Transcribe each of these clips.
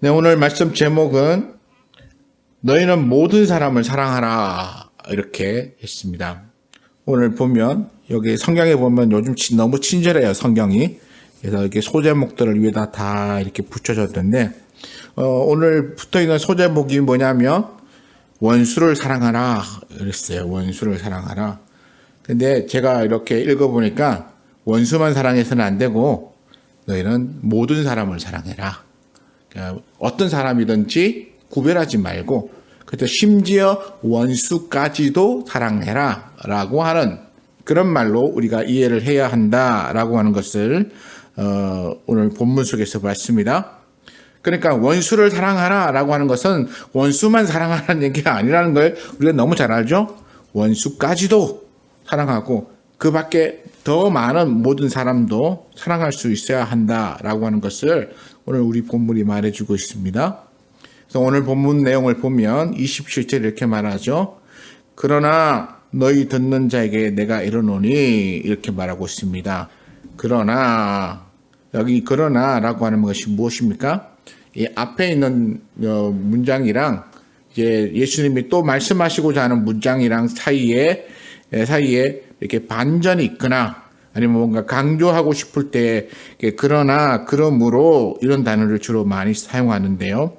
네, 오늘 말씀 제목은 너희는 모든 사람을 사랑하라 이렇게 했습니다. 오늘 보면 여기 성경에 보면 요즘 너무 친절해요, 성경이. 그래서 이렇게 소제목들을 위에다 다 이렇게 붙여줬는데 오늘 붙어있는 소제목이 뭐냐면 원수를 사랑하라 그랬어요. 원수를 사랑하라. 근데 제가 이렇게 읽어보니까 원수만 사랑해서는 안 되고 너희는 모든 사람을 사랑해라. 그러니까 어떤 사람이든지 구별하지 말고 그래서 심지어 원수까지도 사랑해라 라고 하는 그런 말로 우리가 이해를 해야 한다라고 하는 것을 오늘 본문 속에서 봤습니다. 그러니까 원수를 사랑하라 라고 하는 것은 원수만 사랑하라는 얘기가 아니라는 걸 우리가 너무 잘 알죠. 원수까지도 사랑하고 그 밖에 더 많은 모든 사람도 사랑할 수 있어야 한다라고 하는 것을 오늘 우리 본문이 말해주고 있습니다. 그래서 오늘 본문 내용을 보면 27절 이렇게 말하죠. 그러나 너희 듣는 자에게 내가 이르노니 이렇게 말하고 있습니다. 그러나 여기 그러나라고 하는 것이 무엇입니까? 이 앞에 있는 문장이랑 이제 예수님이 또 말씀하시고자 하는 문장이랑 사이에 이렇게 반전이 있거나 아니면 뭔가 강조하고 싶을 때 그러나 그러므로 이런 단어를 주로 많이 사용하는데요.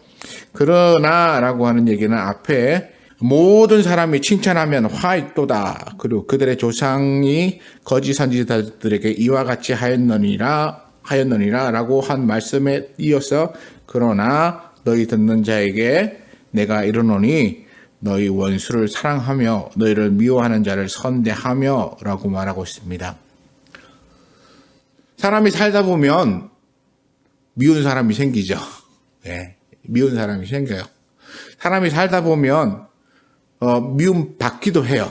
그러나라고 하는 얘기는 앞에 모든 사람이 칭찬하면 화 있도다. 그리고 그들의 조상이 거짓 선지자들에게 이와 같이 하였느니라라고 한 말씀에 이어서 그러나 너희 듣는 자에게 내가 이르노니 너희 원수를 사랑하며 너희를 미워하는 자를 선대하며 라고 말하고 있습니다. 사람이 살다 보면 미운 사람이 생기죠. 네, 미운 사람이 생겨요. 사람이 살다 보면 미움 받기도 해요.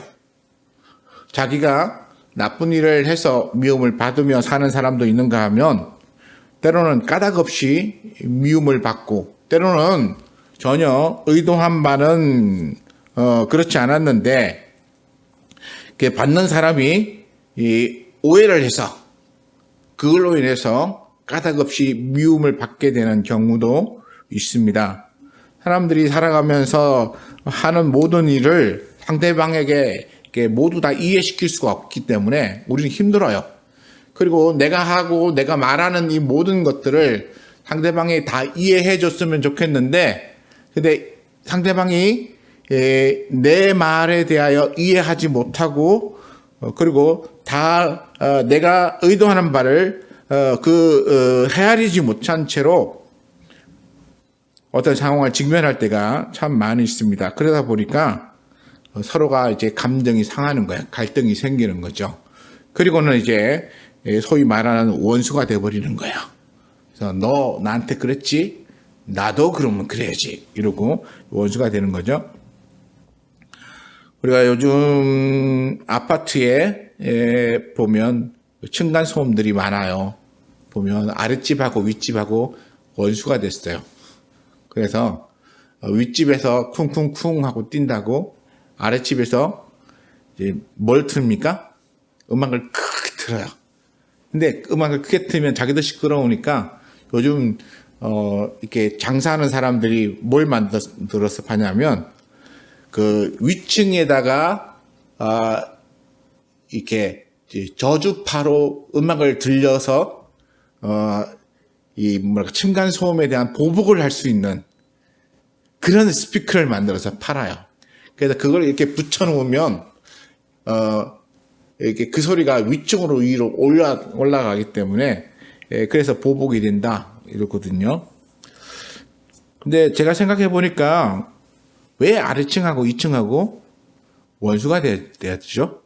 자기가 나쁜 일을 해서 미움을 받으며 사는 사람도 있는가 하면 때로는 까닭 없이 미움을 받고 때로는 전혀 의도한 바는 그렇지 않았는데 받는 사람이 오해를 해서 그걸로 인해서 까닭 없이 미움을 받게 되는 경우도 있습니다. 사람들이 살아가면서 하는 모든 일을 상대방에게 모두 다 이해시킬 수가 없기 때문에 우리는 힘들어요. 그리고 내가 하고 내가 말하는 이 모든 것들을 상대방이 다 이해해 줬으면 좋겠는데 근데 상대방이 내 말에 대하여 이해하지 못하고 그리고 다 내가 의도하는 바를 헤아리지 못한 채로 어떤 상황을 직면할 때가 참 많이 있습니다. 그러다 보니까 서로가 이제 감정이 상하는 거예요. 갈등이 생기는 거죠. 그리고는 이제 소위 말하는 원수가 돼버리는 거예요. 그래서 너 나한테 그랬지? 나도 그러면 그래야지. 이러고 원수가 되는 거죠. 우리가 요즘 아파트에 보면 층간소음들이 많아요. 보면 아랫집하고 윗집하고 원수가 됐어요. 그래서 윗집에서 쿵쿵쿵 하고 뛴다고 아랫집에서 이제 뭘 틉니까? 음악을 크게 틀어요. 근데 음악을 크게 틀면 자기도 시끄러우니까 요즘 이렇게 장사하는 사람들이 뭘 만들어서 파냐면 그 위층에다가 이렇게 저주파로 음악을 들려서 이 층간 소음에 대한 보복을 할 수 있는 그런 스피커를 만들어서 팔아요. 그래서 그걸 이렇게 붙여놓으면 이렇게 그 소리가 위층으로 위로 올라가기 때문에 그래서 보복이 된다 이러거든요. 근데 제가 생각해 보니까 왜 아래층하고 2층하고 원수가 돼야 되죠?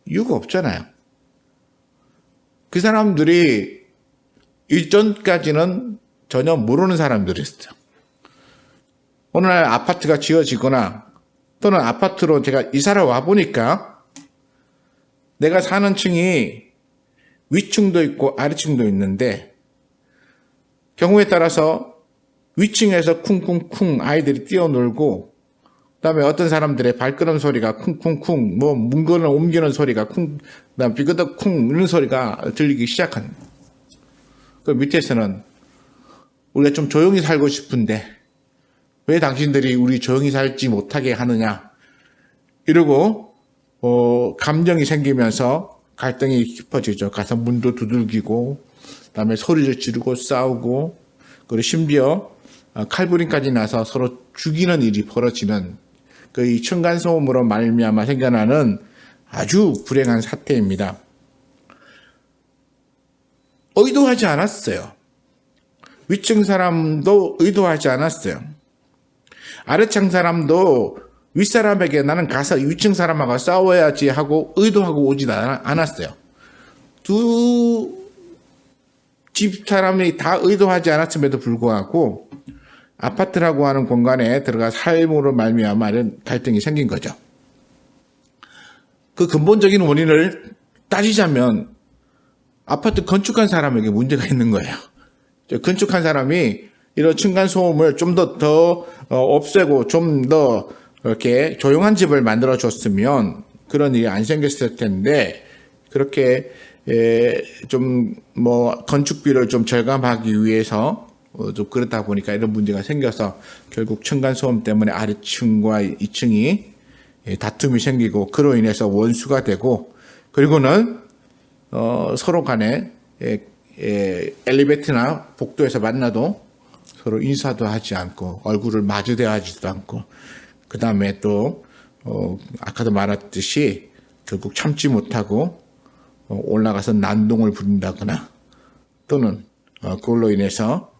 이유가 없잖아요. 그 사람들이 일전까지는 전혀 모르는 사람들이었어요. 어느 날 아파트가 지어지거나 또는 아파트로 제가 이사를 와보니까 내가 사는 층이 위층도 있고 아래층도 있는데 경우에 따라서 위층에서 쿵쿵쿵 아이들이 뛰어놀고 그다음에 어떤 사람들의 발걸음 소리가 쿵쿵쿵 뭐 물건을 옮기는 소리가 쿵 그다음 비그덕쿵 이런 소리가 들리기 시작한 그 밑에서는 우리가 좀 조용히 살고 싶은데 왜 당신들이 우리 조용히 살지 못하게 하느냐 이러고 감정이 생기면서 갈등이 깊어지죠. 가서 문도 두들기고 그다음에 소리를 지르고 싸우고 그리고 심지어 칼부림까지 나서 서로 죽이는 일이 벌어지는 그 이 층간소음으로 말미암아 생겨나는 아주 불행한 사태입니다. 의도하지 않았어요. 위층 사람도 의도하지 않았어요. 아래층 사람도 윗사람에게 나는 가서 위층 사람하고 싸워야지 하고 의도하고 오지 않았어요. 두 집 사람이 다 의도하지 않았음에도 불구하고 아파트라고 하는 공간에 들어가 삶으로 말미암아 갈등이 생긴 거죠. 그 근본적인 원인을 따지자면 아파트 건축한 사람에게 문제가 있는 거예요. 건축한 사람이 이런 층간소음을 좀 더 없애고 좀 더 이렇게 조용한 집을 만들어 줬으면 그런 일이 안 생겼을 텐데 그렇게 좀 뭐 건축비를 좀 절감하기 위해서 좀 그러다 보니까 이런 문제가 생겨서 결국 층간소음 때문에 아래층과 2층이 다툼이 생기고 그로 인해서 원수가 되고 그리고는 서로 간에 엘리베이터나 복도에서 만나도 서로 인사도 하지 않고 얼굴을 마주대하지도 않고 그 다음에 또 아까도 말했듯이 결국 참지 못하고 올라가서 난동을 부린다거나 또는 그걸로 인해서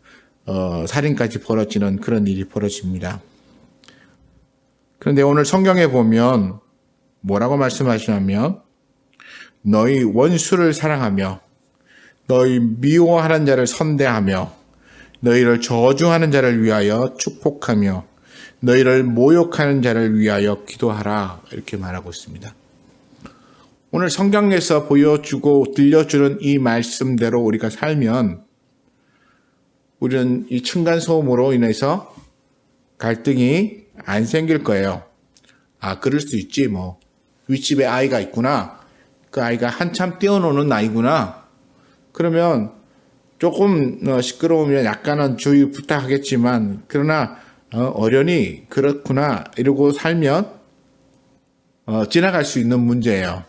살인까지 벌어지는 그런 일이 벌어집니다. 그런데 오늘 성경에 보면 뭐라고 말씀하시냐면 너희 원수를 사랑하며 너희 미워하는 자를 선대하며 너희를 저주하는 자를 위하여 축복하며 너희를 모욕하는 자를 위하여 기도하라 이렇게 말하고 있습니다. 오늘 성경에서 보여주고 들려주는 이 말씀대로 우리가 살면 우리는 이 층간소음으로 인해서 갈등이 안 생길 거예요. 아, 그럴 수 있지 뭐. 윗집에 아이가 있구나. 그 아이가 한참 뛰어노는 나이구나. 그러면 조금 시끄러우면 약간은 주의 부탁하겠지만 그러나 어련히 그렇구나 이러고 살면 지나갈 수 있는 문제예요.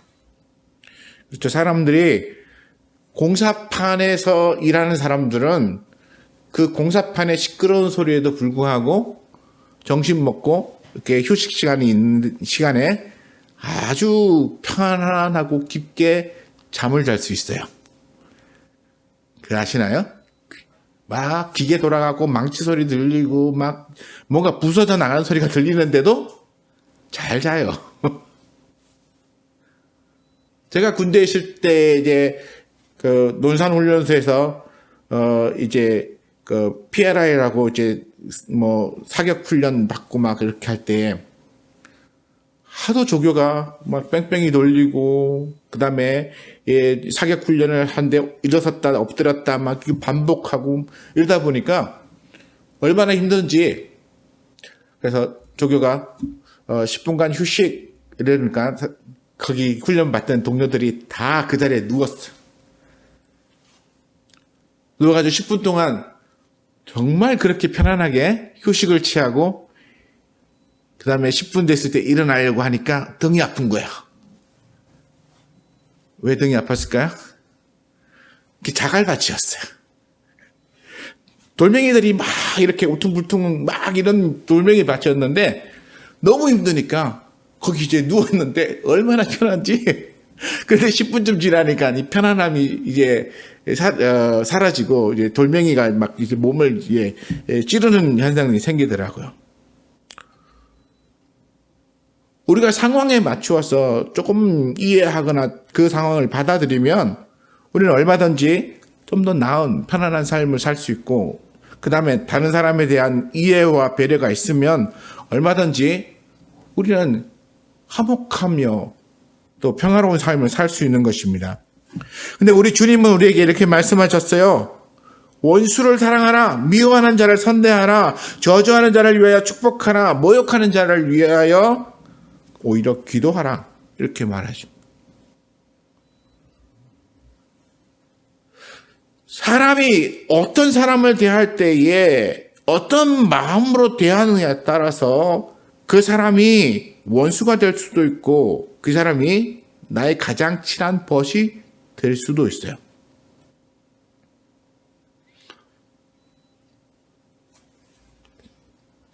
그렇죠. 사람들이 공사판에서 일하는 사람들은 그 공사판의 시끄러운 소리에도 불구하고 점심 먹고 이렇게 휴식 시간이 있는 시간에 아주 편안하고 깊게 잠을 잘 수 있어요. 그 아시나요? 막 기계 돌아가고 망치 소리 들리고 막 뭔가 부서져 나가는 소리가 들리는데도 잘 자요. 제가 군대에 있을 때 이제 그 논산훈련소에서 이제 그 PLI라고 이제 뭐 사격 훈련 받고 막 그렇게 할 때 하도 조교가 막 뺑뺑이 돌리고 그다음에 사격 훈련을 하는데 일어섰다 엎드렸다 막 반복하고 이러다 보니까 얼마나 힘든지 그래서 조교가 10분간 휴식 이러니까 거기 훈련 받던 동료들이 다 그 자리에 누웠어. 누워가지고 10분 동안 정말 그렇게 편안하게 휴식을 취하고 그 다음에 10분 됐을 때 일어나려고 하니까 등이 아픈 거야. 왜 등이 아팠을까요? 그게 자갈밭이었어요. 돌멩이들이 막 이렇게 우퉁불퉁 막 이런 돌멩이 밭이었는데 너무 힘드니까 거기 이제 누웠는데 얼마나 편한지. 그런데 10분쯤 지나니까 이 편안함이 이제 사라지고 이제 돌멩이가 막 이제 몸을 이제 찌르는 현상이 생기더라고요. 우리가 상황에 맞추어서 조금 이해하거나 그 상황을 받아들이면 우리는 얼마든지 좀 더 나은 편안한 삶을 살 수 있고 그 다음에 다른 사람에 대한 이해와 배려가 있으면 얼마든지 우리는 화목하며 또 평화로운 삶을 살 수 있는 것입니다. 근데 우리 주님은 우리에게 이렇게 말씀하셨어요. 원수를 사랑하라, 미워하는 자를 선대하라, 저주하는 자를 위하여 축복하라, 모욕하는 자를 위하여 오히려 기도하라 이렇게 말하십니다. 사람이 어떤 사람을 대할 때에 어떤 마음으로 대하느냐에 따라서 그 사람이 원수가 될 수도 있고 그 사람이 나의 가장 친한 벗이 될 수도 있어요.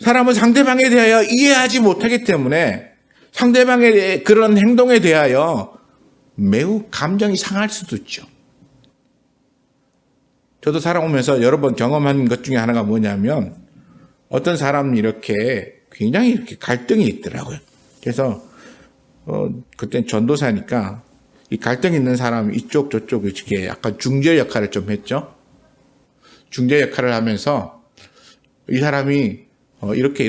사람은 상대방에 대하여 이해하지 못하기 때문에 상대방의 그런 행동에 대하여 매우 감정이 상할 수도 있죠. 저도 살아오면서 여러 번 경험한 것 중에 하나가 뭐냐면 어떤 사람이 이렇게 굉장히 이렇게 갈등이 있더라고요. 그래서 그땐 전도사니까 이 갈등 있는 사람 이쪽 저쪽 이렇게 약간 중재 역할을 좀 했죠. 중재 역할을 하면서 이 사람이 이렇게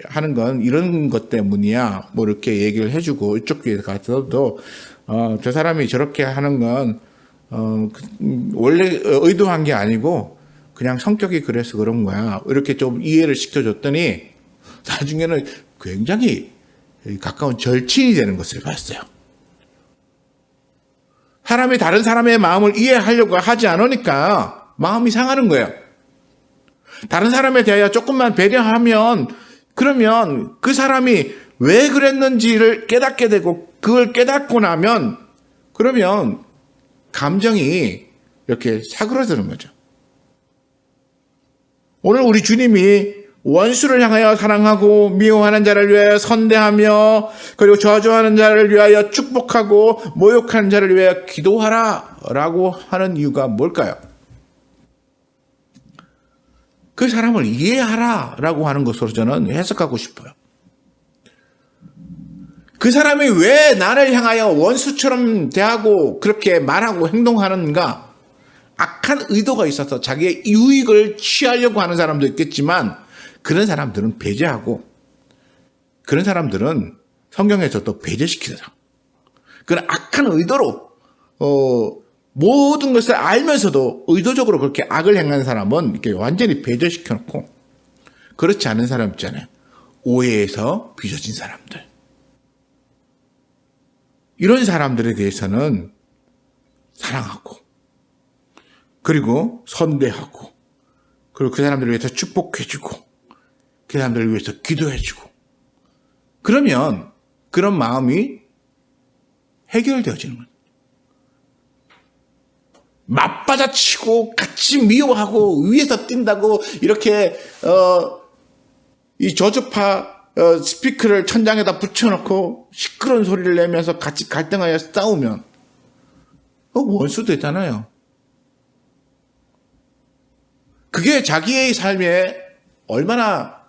하는 건 이런 것 때문이야. 뭐 이렇게 얘기를 해주고 이쪽 뒤에 가서도 저 사람이 저렇게 하는 건 원래 의도한 게 아니고 그냥 성격이 그래서 그런 거야. 이렇게 좀 이해를 시켜줬더니 나중에는 굉장히 가까운 절친이 되는 것을 봤어요. 사람이 다른 사람의 마음을 이해하려고 하지 않으니까 마음이 상하는 거예요. 다른 사람에 대하여 조금만 배려하면 그러면 그 사람이 왜 그랬는지를 깨닫게 되고 그걸 깨닫고 나면 그러면 감정이 이렇게 사그러드는 거죠. 오늘 우리 주님이 원수를 향하여 사랑하고 미워하는 자를 위하여 선대하며 그리고 저주하는 자를 위하여 축복하고 모욕하는 자를 위하여 기도하라 라고 하는 이유가 뭘까요? 그 사람을 이해하라 라고 하는 것으로 저는 해석하고 싶어요. 그 사람이 왜 나를 향하여 원수처럼 대하고 그렇게 말하고 행동하는가? 악한 의도가 있어서 자기의 유익을 취하려고 하는 사람도 있겠지만 그런 사람들은 배제하고 그런 사람들은 성경에서도 배제시키더라. 그런 악한 의도로 모든 것을 알면서도 의도적으로 그렇게 악을 행하는 사람은 이렇게 완전히 배제시켜놓고 그렇지 않은 사람 있잖아요. 오해에서 빚어진 사람들. 이런 사람들에 대해서는 사랑하고 그리고 선대하고 그리고 그 사람들을 위해서 축복해주고 그 사람들을 위해서 기도해주고 그러면 그런 마음이 해결되어지는 거예요. 맞받아치고 같이 미워하고 위에서 뛴다고 이렇게 이 저주파 스피커를 천장에다 붙여놓고 시끄러운 소리를 내면서 같이 갈등하여 싸우면 원수 되잖아요. 그게 자기의 삶에 얼마나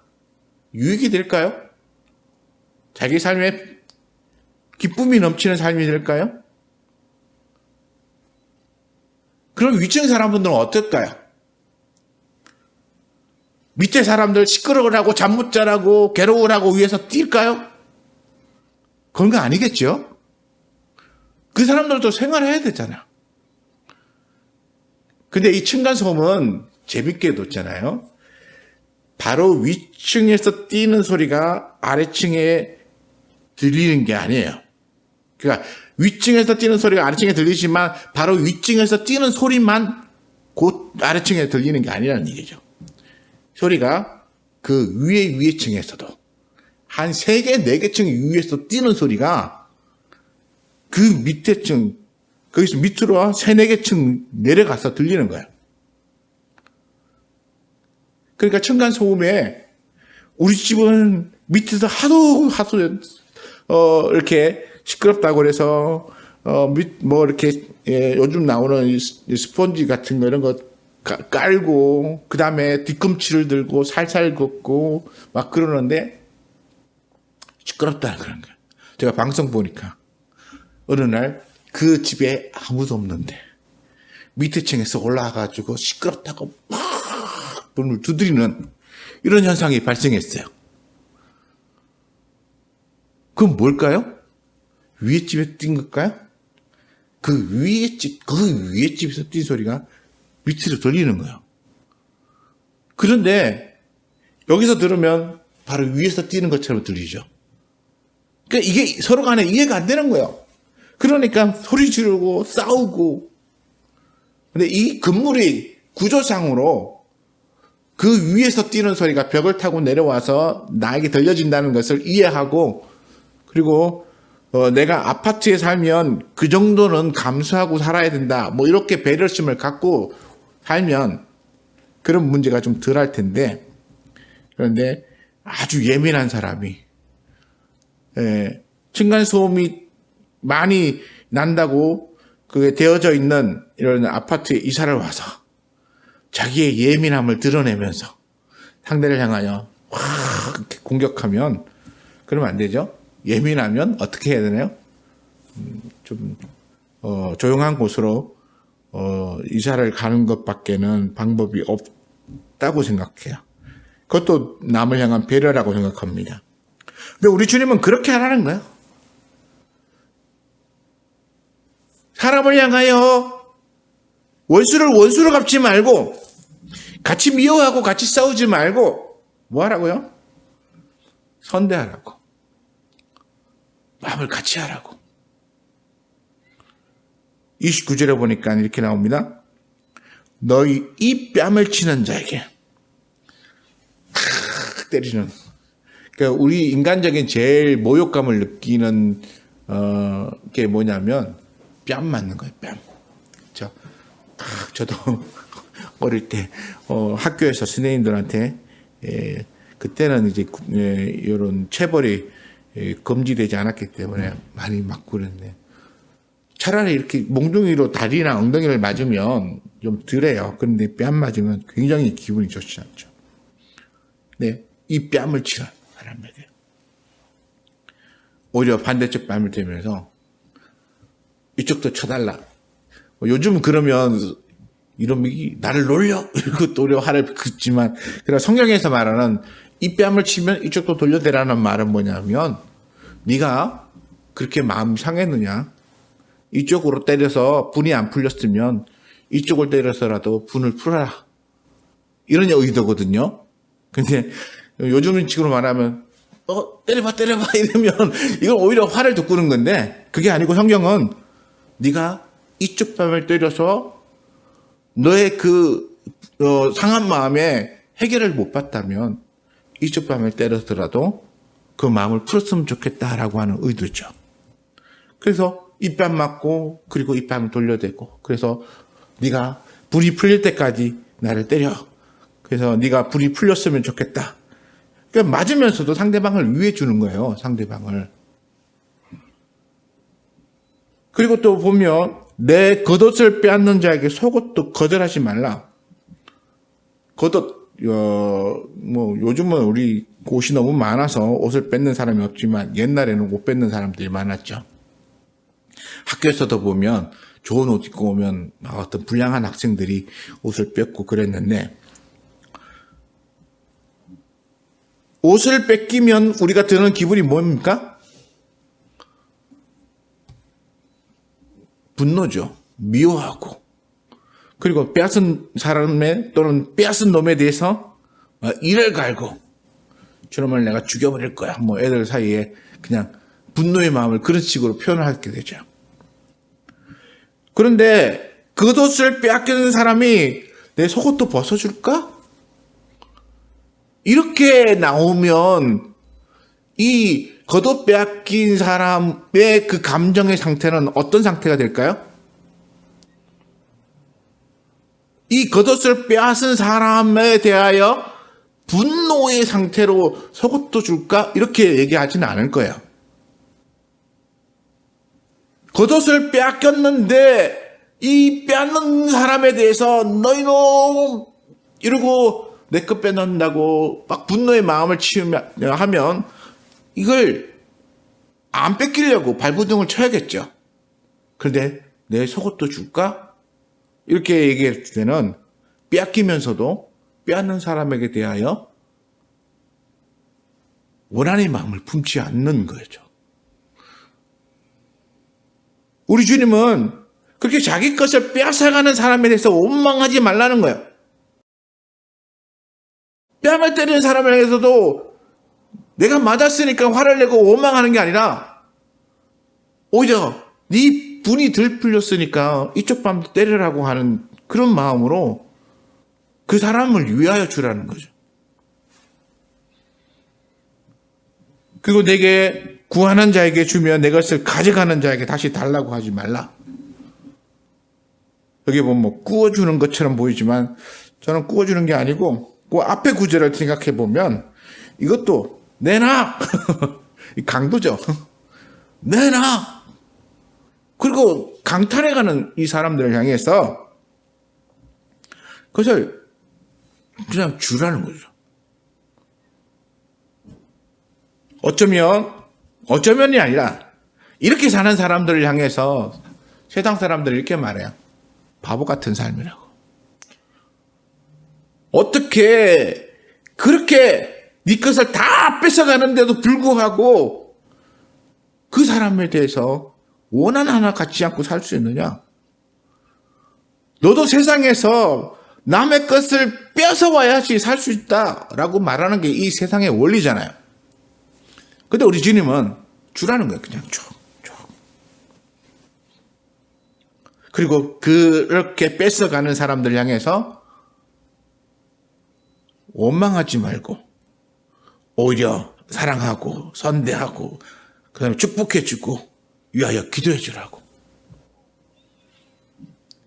유익이 될까요? 자기 삶에 기쁨이 넘치는 삶이 될까요? 그럼 위층 사람분들은 어떨까요? 밑에 사람들 시끄러우라고 잠 못 자라고 괴로우라고 위에서 뛸까요? 그런 거 아니겠죠? 그 사람들도 생활해야 되잖아요. 근데 이 층간소음은 재밌게 뒀잖아요. 바로 위층에서 뛰는 소리가 아래층에 들리는 게 아니에요. 그러니까 위층에서 뛰는 소리가 아래층에 들리지만 바로 위층에서 뛰는 소리만 곧 아래층에 들리는 게 아니라는 얘기죠. 소리가 그 위에 층에서도 한 3개, 4개 층 위에서 뛰는 소리가 그 밑에 층, 거기서 밑으로 3, 4개 층 내려가서 들리는 거예요. 그러니까 층간소음에 우리 집은 밑에서 하도 이렇게 시끄럽다고 그래서 뭐 이렇게 요즘 나오는 스펀지 같은 거 이런 거 깔고 그 다음에 뒤꿈치를 들고 살살 걷고 막 그러는데 시끄럽다는 그런 거예요. 제가 방송 보니까 어느 날 그 집에 아무도 없는데 밑에 층에서 올라와가지고 시끄럽다고 막 문을 두드리는 이런 현상이 발생했어요. 그건 뭘까요? 위에 집에 뛴 걸까요? 그 위에 집에서 뛴 소리가 밑으로 들리는 거예요. 그런데 여기서 들으면 바로 위에서 뛰는 것처럼 들리죠. 그러니까 이게 서로 간에 이해가 안 되는 거예요. 그러니까 소리 지르고 싸우고 근데 이 건물이 구조상으로 그 위에서 뛰는 소리가 벽을 타고 내려와서 나에게 들려진다는 것을 이해하고, 그리고 내가 아파트에 살면 그 정도는 감수하고 살아야 된다, 뭐 이렇게 배려심을 갖고 살면 그런 문제가 좀 덜 할 텐데, 그런데 아주 예민한 사람이 층간소음이 많이 난다고 그게 되어져 있는 이런 아파트에 이사를 와서 자기의 예민함을 드러내면서 상대를 향하여 확 공격하면, 그러면 안 되죠. 예민하면 어떻게 해야 되나요? 좀 조용한 곳으로 이사를 가는 것밖에는 방법이 없다고 생각해요. 그것도 남을 향한 배려라고 생각합니다. 근데 우리 주님은 그렇게 하라는 거예요. 사람을 향하여 원수를 원수로 갚지 말고, 같이 미워하고 같이 싸우지 말고 뭐 하라고요? 선대하라고. 마음을 같이 하라고. 29절에 보니까 이렇게 나옵니다. 너희 이 뺨을 치는 자에게 탁 때리는. 그러니까 우리 인간적인 제일 모욕감을 느끼는 게 뭐냐면 뺨 맞는 거예요. 뺨. 그렇죠? 저도 어릴 때 학교에서 선생님들한테 그때는 이제 이런 체벌이 금지되지 않았기 때문에 많이 맞고 그랬는데, 차라리 이렇게 몽둥이로 다리나 엉덩이를 맞으면 좀 덜해요. 그런데 뺨 맞으면 굉장히 기분이 좋지 않죠. 네, 이 뺨을 치는 사람에게 오히려 반대쪽 뺨을 대면서 이쪽도 쳐달라. 요즘 그러면 이놈이 나를 놀려 이러고 또려 화를 긋지만, 그러나 성경에서 말하는 이 뺨을 치면 이쪽도 돌려대라는 말은 뭐냐면, 네가 그렇게 마음 상했느냐, 이쪽으로 때려서 분이 안 풀렸으면 이쪽을 때려서라도 분을 풀어라, 이런 의도거든요. 근데 요즘 식으로 말하면 때려봐 이러면 이건 오히려 화를 돋구는 건데, 그게 아니고 성경은 네가 이쪽 뺨을 때려서 너의 그 상한 마음에 해결을 못 받다면 이쪽 뺨을 때려서라도 그 마음을 풀었으면 좋겠다라고 하는 의도죠. 그래서 이 뺨 맞고, 그리고 이 뺨을 돌려대고, 그래서 네가 불이 풀릴 때까지 나를 때려. 그래서 네가 불이 풀렸으면 좋겠다. 그러니까 맞으면서도 상대방을 위해 주는 거예요. 상대방을. 그리고 또 보면 내 겉옷을 빼앗는 자에게 속옷도 거절하지 말라. 겉옷, 뭐 요즘은 우리 옷이 너무 많아서 옷을 뺏는 사람이 없지만 옛날에는 옷 뺏는 사람들이 많았죠. 학교에서도 보면 좋은 옷 입고 오면 어떤 불량한 학생들이 옷을 뺏고 그랬는데, 옷을 뺏기면 우리가 드는 기분이 뭡니까? 분노죠. 미워하고. 그리고 빼앗은 사람에 또는 빼앗은 놈에 대해서 이를 갈고 저놈을 내가 죽여버릴 거야. 뭐 애들 사이에 그냥 분노의 마음을 그런 식으로 표현을 하게 되죠. 그런데 겉옷을 빼앗기는 사람이 내 속옷도 벗어줄까? 이렇게 나오면 이 겉옷 빼앗긴 사람의 그 감정의 상태는 어떤 상태가 될까요? 이 겉옷을 빼앗은 사람에 대하여 분노의 상태로 속옷도 줄까? 이렇게 얘기하지는 않을 거예요. 겉옷을 빼앗겼는데 이 빼앗는 사람에 대해서 너희놈 이러고 내 것 빼놓는다고 막 분노의 마음을 하면 이걸 안 뺏기려고 발버둥을 쳐야겠죠. 그런데 내 속옷도 줄까? 이렇게 얘기할 때는 빼앗기면서도 빼앗는 사람에게 대하여 원한의 마음을 품지 않는 거죠. 우리 주님은 그렇게 자기 것을 빼앗아가는 사람에 대해서 원망하지 말라는 거예요. 뺨을 때리는 사람에 대해서도 내가 맞았으니까 화를 내고 원망하는 게 아니라 오히려 네 분이 덜 풀렸으니까 이쪽 뺨도 때리라고 하는 그런 마음으로 그 사람을 위하여 주라는 거죠. 그리고 내게 구하는 자에게 주며 내 것을 가져가는 자에게 다시 달라고 하지 말라. 여기 보면 뭐 꾸어주는 것처럼 보이지만 저는 꾸어주는 게 아니고 그 앞에 구절을 생각해 보면 이것도 내놔. 강도죠. 내놔. 그리고 강탈해가는 이 사람들을 향해서 그것을 그냥 주라는 거죠. 어쩌면이 아니라 이렇게 사는 사람들을 향해서 세상 사람들이 이렇게 말해요. 바보 같은 삶이라고. 어떻게 그렇게 네 것을 다 뺏어가는데도 불구하고 그 사람에 대해서 원한 하나 갖지 않고 살 수 있느냐? 너도 세상에서 남의 것을 뺏어와야지 살 수 있다라고 말하는 게 이 세상의 원리잖아요. 근데 우리 주님은 주라는 거예요. 그냥 쭉. 그리고 그렇게 뺏어가는 사람들 향해서 원망하지 말고 오히려 사랑하고 선대하고 그 다음에 축복해주고 위하여 기도해주라고.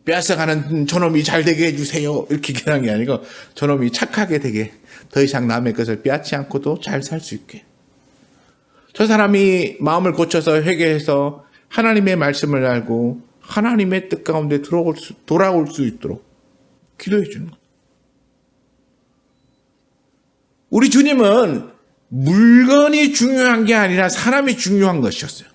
뺏어가는 저놈이 잘 되게 해주세요. 이렇게 기도하는 게 아니고 저놈이 착하게 되게 더 이상 남의 것을 빼앗지 않고도 잘 살 수 있게. 저 사람이 마음을 고쳐서 회개해서 하나님의 말씀을 알고 하나님의 뜻 가운데 돌아올 수 있도록 기도해 주는 거예요. 우리 주님은 물건이 중요한 게 아니라 사람이 중요한 것이었어요.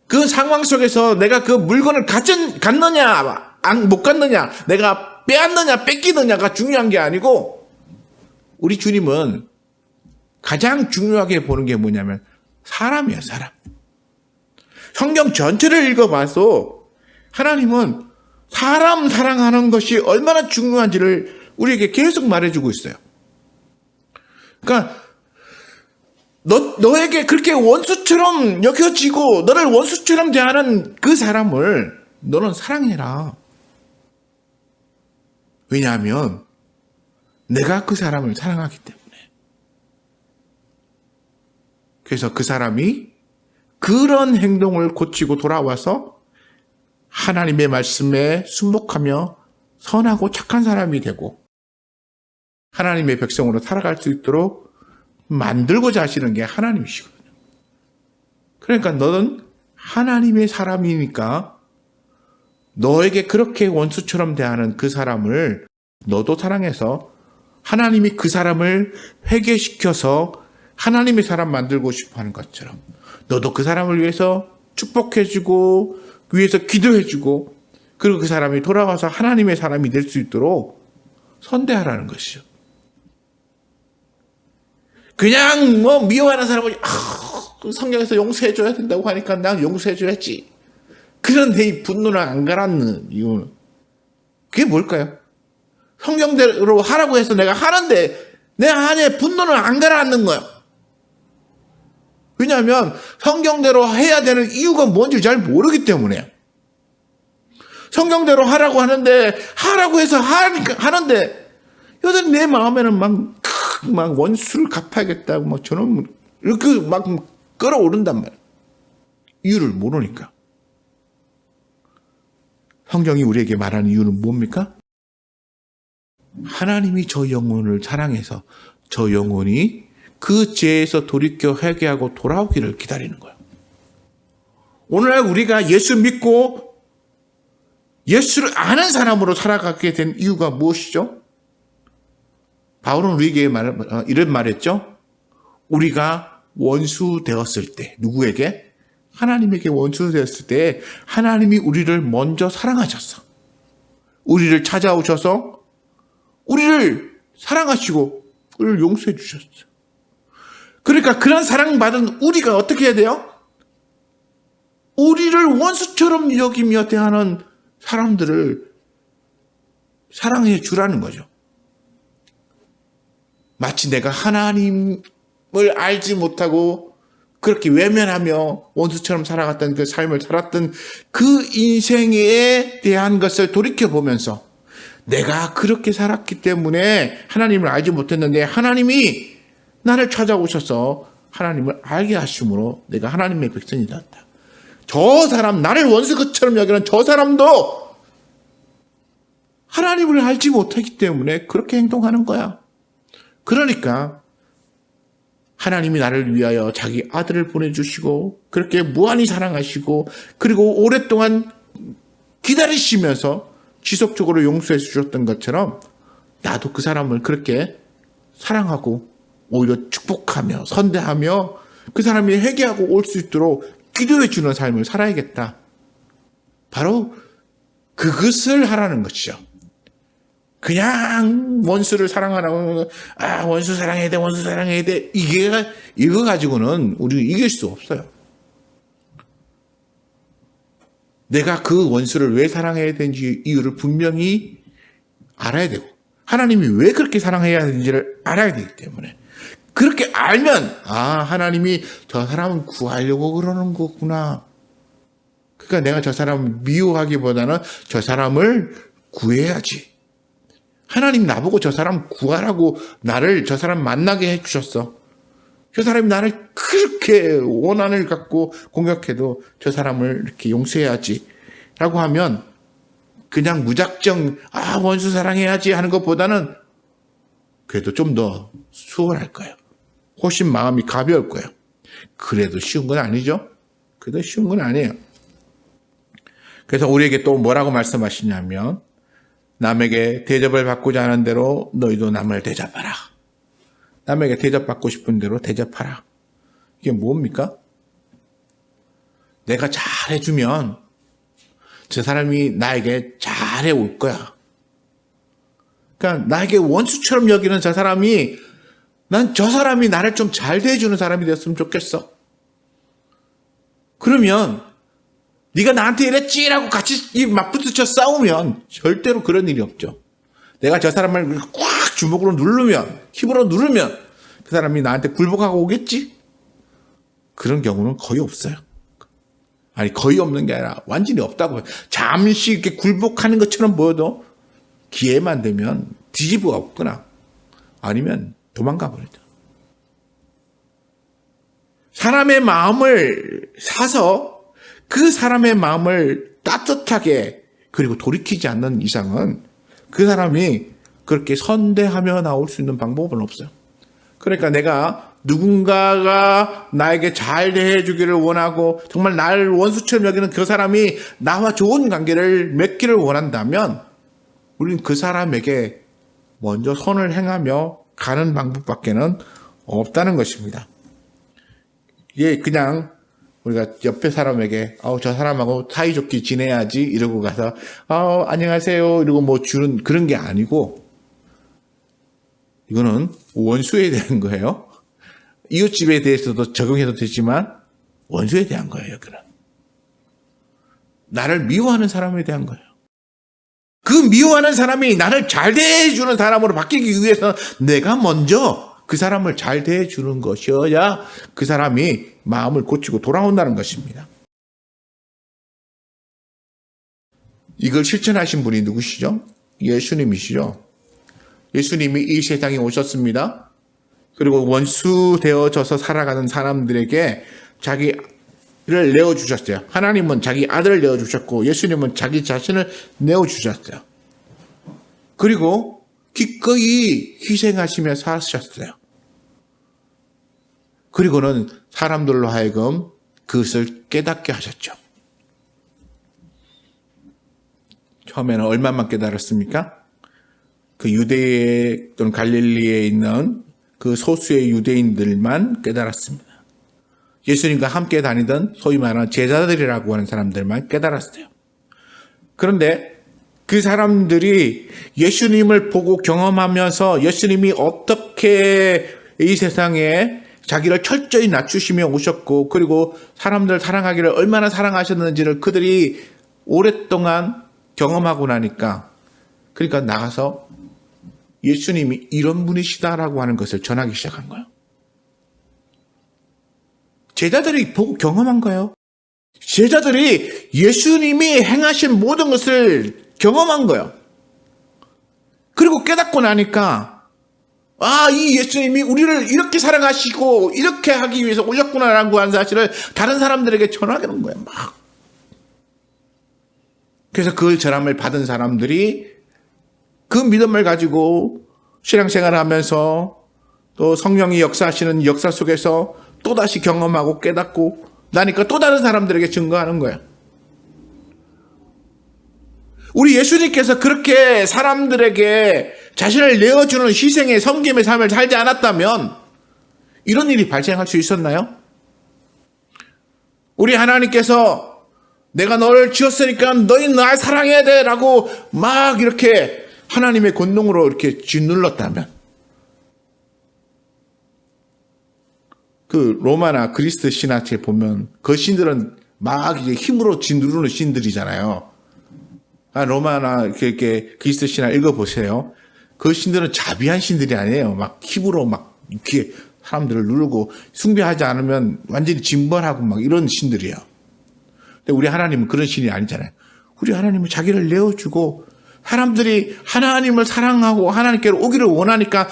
그 상황 속에서 내가 그 물건을 갖느냐, 못 갖느냐, 내가 빼앗느냐, 뺏기느냐가 중요한 게 아니고 우리 주님은 가장 중요하게 보는 게 뭐냐면 사람이에요, 사람. 성경 전체를 읽어봐서 하나님은 사람 사랑하는 것이 얼마나 중요한지를 우리에게 계속 말해주고 있어요. 그러니까 너에게 그렇게 원수처럼 여겨지고 너를 원수처럼 대하는 그 사람을 너는 사랑해라. 왜냐하면 내가 그 사람을 사랑하기 때문에. 그래서 그 사람이 그런 행동을 고치고 돌아와서 하나님의 말씀에 순복하며 선하고 착한 사람이 되고 하나님의 백성으로 살아갈 수 있도록 만들고자 하시는 게 하나님이시거든요. 그러니까 너는 하나님의 사람이니까 너에게 그렇게 원수처럼 대하는 그 사람을 너도 사랑해서 하나님이 그 사람을 회개시켜서 하나님의 사람 만들고 싶어 하는 것처럼 너도 그 사람을 위해서 축복해주고 위해서 기도해주고 그리고 그 사람이 돌아와서 하나님의 사람이 될 수 있도록 선대하라는 것이죠. 그냥 뭐 미워하는 사람을 성경에서 용서해줘야 된다고 하니까 난 용서해줘야지. 그런데 이 분노를 안 가라앉는 이유는 그게 뭘까요? 성경대로 하라고 해서 내가 하는데 내 안에 분노를 안 가라앉는 거야. 왜냐하면 성경대로 해야 되는 이유가 뭔지 잘 모르기 때문에요. 성경대로 하라고 하는데 하라고 해서 하는데 여전히 내 마음에는 막 원수를 갚아야겠다고 막 저는 이렇게 막 끌어오른단 말이에요. 이유를 모르니까. 성경이 우리에게 말하는 이유는 뭡니까? 하나님이 저 영혼을 사랑해서 저 영혼이 그 죄에서 돌이켜 회개하고 돌아오기를 기다리는 거예요. 오늘날 우리가 예수 믿고 예수를 아는 사람으로 살아가게 된 이유가 무엇이죠? 바울은 우리에게 이런 말했죠. 우리가 원수 되었을 때 누구에게? 하나님에게 원수 되었을 때 하나님이 우리를 먼저 사랑하셨어. 우리를 찾아오셔서 우리를 사랑하시고 우리를 용서해 주셨어요. 그러니까 그런 사랑받은 우리가 어떻게 해야 돼요? 우리를 원수처럼 여기며 대하는 사람들을 사랑해 주라는 거죠. 마치 내가 하나님을 알지 못하고 그렇게 외면하며 원수처럼 살아갔던 그 삶을 살았던 그 인생에 대한 것을 돌이켜보면서 내가 그렇게 살았기 때문에 하나님을 알지 못했는데 하나님이 나를 찾아오셔서 하나님을 알게 하심으로 내가 하나님의 백성이 되었다. 저 사람, 나를 원수처럼 여기는 저 사람도 하나님을 알지 못하기 때문에 그렇게 행동하는 거야. 그러니까 하나님이 나를 위하여 자기 아들을 보내주시고 그렇게 무한히 사랑하시고 그리고 오랫동안 기다리시면서 지속적으로 용서해 주셨던 것처럼 나도 그 사람을 그렇게 사랑하고 오히려 축복하며 선대하며 그 사람이 회개하고 올 수 있도록 기도해 주는 삶을 살아야겠다. 바로 그것을 하라는 것이죠. 그냥 원수를 사랑하라고 원수 사랑해야 돼 원수 사랑해야 돼 이거 가지고는 우리 이길 수 없어요. 내가 그 원수를 왜 사랑해야 되는지 이유를 분명히 알아야 되고 하나님이 왜 그렇게 사랑해야 되는지를 알아야 되기 때문에 그렇게 알면 하나님이 저 사람은 구하려고 그러는 거구나. 그러니까 내가 저 사람을 미워하기보다는 저 사람을 구해야지. 하나님 나보고 저 사람 구하라고 나를 저 사람 만나게 해주셨어. 저 사람이 나를 그렇게 원한을 갖고 공격해도 저 사람을 이렇게 용서해야지 라고 하면 그냥 무작정 원수 사랑해야지 하는 것보다는 그래도 좀 더 수월할 거예요. 훨씬 마음이 가벼울 거예요. 그래도 쉬운 건 아니죠. 그래도 쉬운 건 아니에요. 그래서 우리에게 또 뭐라고 말씀하시냐면 남에게 대접을 받고자 하는 대로 너희도 남을 대접하라. 남에게 대접받고 싶은 대로 대접하라. 이게 뭡니까? 내가 잘해주면 저 사람이 나에게 잘해 올 거야. 그러니까 나에게 원수처럼 여기는 저 사람이 난 저 사람이 나를 좀 잘 대해주는 사람이 되었으면 좋겠어. 그러면 네가 나한테 이랬지라고 같이 맞붙으쳐 싸우면 절대로 그런 일이 없죠. 내가 저 사람을 꽉 주먹으로 누르면 힘으로 누르면 그 사람이 나한테 굴복하고 오겠지? 그런 경우는 거의 없어요. 아니 거의 없는 게 아니라 완전히 없다고. 잠시 이렇게 굴복하는 것처럼 보여도 기회만 되면 뒤집어 엎거나 아니면 도망가 버리죠. 사람의 마음을 사서 그 사람의 마음을 따뜻하게 그리고 돌이키지 않는 이상은 그 사람이 그렇게 선대하며 나올 수 있는 방법은 없어요. 그러니까 내가 누군가가 나에게 잘 대해주기를 원하고 정말 나를 원수처럼 여기는 그 사람이 나와 좋은 관계를 맺기를 원한다면 우리는 그 사람에게 먼저 선을 행하며 가는 방법밖에는 없다는 것입니다. 이게 그냥 우리가 옆에 사람에게 저 사람하고 사이좋게 지내야지 이러고 가서 안녕하세요 이러고 뭐 주는 그런 게 아니고 이거는 원수에 대한 거예요. 이웃집에 대해서도 적용해도 되지만 원수에 대한 거예요. 여기는 나를 미워하는 사람에 대한 거예요. 그 미워하는 사람이 나를 잘 대해주는 사람으로 바뀌기 위해서 내가 먼저 그 사람을 잘 대해주는 것이어야 그 사람이 마음을 고치고 돌아온다는 것입니다. 이걸 실천하신 분이 누구시죠? 예수님이시죠. 예수님이 이 세상에 오셨습니다. 그리고 원수 되어져서 살아가는 사람들에게 자기를 내어주셨어요. 하나님은 자기 아들을 내어주셨고 예수님은 자기 자신을 내어주셨어요. 그리고 기꺼이 희생하시며 사셨어요. 그리고는 사람들로 하여금 그것을 깨닫게 하셨죠. 처음에는 얼마만 깨달았습니까? 그 유대에 또는 갈릴리에 있는 그 소수의 유대인들만 깨달았습니다. 예수님과 함께 다니던 소위 말하는 제자들이라고 하는 사람들만 깨달았어요. 그런데 그 사람들이 예수님을 보고 경험하면서 예수님이 어떻게 이 세상에 자기를 철저히 낮추시며 오셨고 그리고 사람들 사랑하기를 얼마나 사랑하셨는지를 그들이 오랫동안 경험하고 나니까 그러니까 나가서 예수님이 이런 분이시다라고 하는 것을 전하기 시작한 거예요. 제자들이 보고 경험한 거예요. 제자들이 예수님이 행하신 모든 것을 경험한 거예요. 그리고 깨닫고 나니까 이 예수님이 우리를 이렇게 사랑하시고 이렇게 하기 위해서 오셨구나라고 하는 사실을 다른 사람들에게 전하는 거예요. 막. 그래서 그 전함을 받은 사람들이 그 믿음을 가지고 신앙생활을 하면서 또 성령이 역사하시는 역사 속에서 또다시 경험하고 깨닫고 나니까 또 다른 사람들에게 증거하는 거예요. 우리 예수님께서 그렇게 사람들에게 자신을 내어주는 희생의 섬김의 삶을 살지 않았다면 이런 일이 발생할 수 있었나요? 우리 하나님께서 내가 너를 지었으니까 너희는 날 사랑해야 돼 라고 막 이렇게 하나님의 권능으로 이렇게 짓눌렀다면 그 로마나 그리스 신화체 보면 그 신들은 막 이제 힘으로 짓누르는 신들이잖아요. 로마나 이렇게 그리스 신화 읽어보세요. 그 신들은 자비한 신들이 아니에요. 막 힘으로 막 이렇게 사람들을 누르고 숭배하지 않으면 완전히 징벌하고 막 이런 신들이에요. 근데 우리 하나님은 그런 신이 아니잖아요. 우리 하나님은 자기를 내어주고 사람들이 하나님을 사랑하고 하나님께로 오기를 원하니까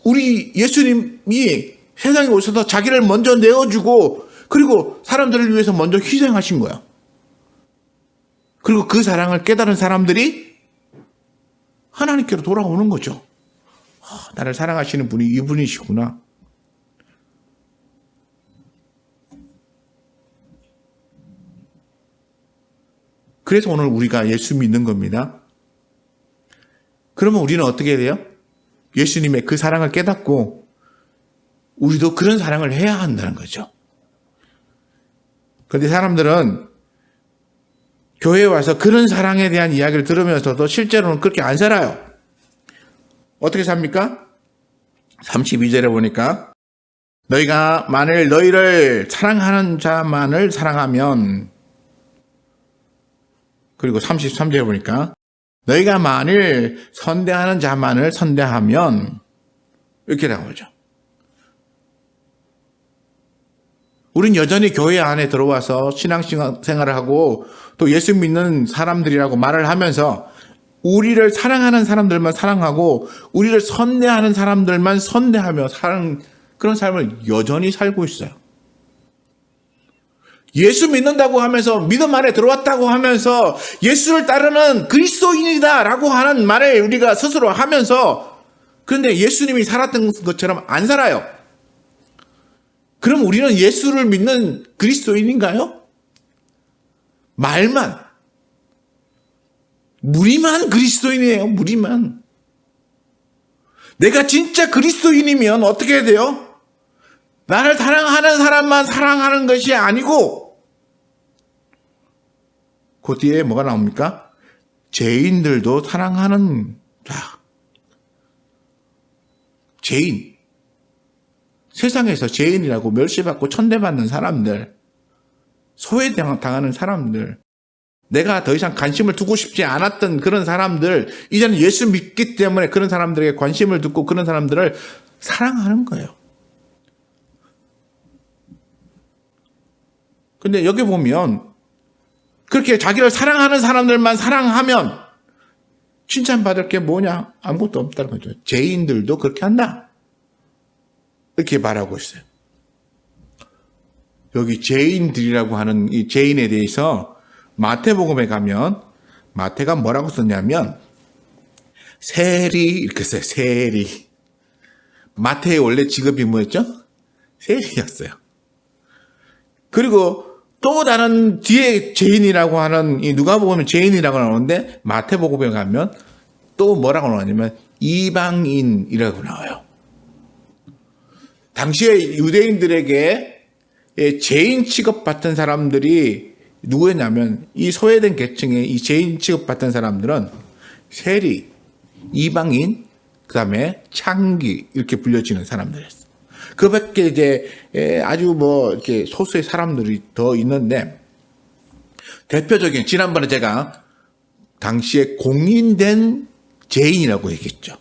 우리 예수님이 세상에 오셔서 자기를 먼저 내어주고 그리고 사람들을 위해서 먼저 희생하신 거예요. 그리고 그 사랑을 깨달은 사람들이 하나님께로 돌아오는 거죠. 나를 사랑하시는 분이 이분이시구나. 그래서 오늘 우리가 예수 믿는 겁니다. 그러면 우리는 어떻게 해야 돼요? 예수님의 그 사랑을 깨닫고 우리도 그런 사랑을 해야 한다는 거죠. 그런데 사람들은 교회에 와서 그런 사랑에 대한 이야기를 들으면서도 실제로는 그렇게 안 살아요. 어떻게 삽니까? 32절에 보니까 너희가 만일 너희를 사랑하는 자만을 사랑하면, 그리고 33절에 보니까 너희가 만일 선대하는 자만을 선대하면, 이렇게 나오죠. 우린 여전히 교회 안에 들어와서 신앙생활을 하고 또 예수 믿는 사람들이라고 말을 하면서 우리를 사랑하는 사람들만 사랑하고 우리를 선대하는 사람들만 선대하며 그런 삶을 여전히 살고 있어요. 예수 믿는다고 하면서 믿음 안에 들어왔다고 하면서 예수를 따르는 그리스도인이다 라고 하는 말을 우리가 스스로 하면서, 그런데 예수님이 살았던 것처럼 안 살아요. 그럼 우리는 예수를 믿는 그리스도인인가요? 말만. 무리만 그리스도인이에요. 무리만. 내가 진짜 그리스도인이면 어떻게 해야 돼요? 나를 사랑하는 사람만 사랑하는 것이 아니고, 그 뒤에 뭐가 나옵니까? 죄인들도 사랑하는 자. 죄인. 세상에서 죄인이라고 멸시받고 천대받는 사람들, 소외당하는 사람들, 내가 더 이상 관심을 두고 싶지 않았던 그런 사람들, 이제는 예수 믿기 때문에 그런 사람들에게 관심을 두고 그런 사람들을 사랑하는 거예요. 근데 여기 보면 그렇게 자기를 사랑하는 사람들만 사랑하면 칭찬받을 게 뭐냐? 아무것도 없다는 거죠. 죄인들도 그렇게 한다. 이렇게 말하고 있어요. 여기 죄인들이라고 하는 이 죄인에 대해서 마태복음에 가면 마태가 뭐라고 썼냐면 세리 이렇게 써요. 세리. 마태의 원래 직업이 뭐였죠? 세리였어요. 그리고 또 다른 뒤에 죄인이라고 하는, 이 누가복음에 죄인이라고 나오는데 마태복음에 가면 또 뭐라고 나오냐면 이방인이라고 나와요. 당시에 유대인들에게 죄인 취급받던 사람들이 누구였냐면 이 소외된 계층의 이 죄인 취급받던 사람들은 세리, 이방인, 그 다음에 창기 이렇게 불려지는 사람들이었어요. 그 밖에 이제 아주 이렇게 소수의 사람들이 더 있는데, 대표적인, 지난번에 제가 당시에 공인된 죄인이라고 얘기했죠.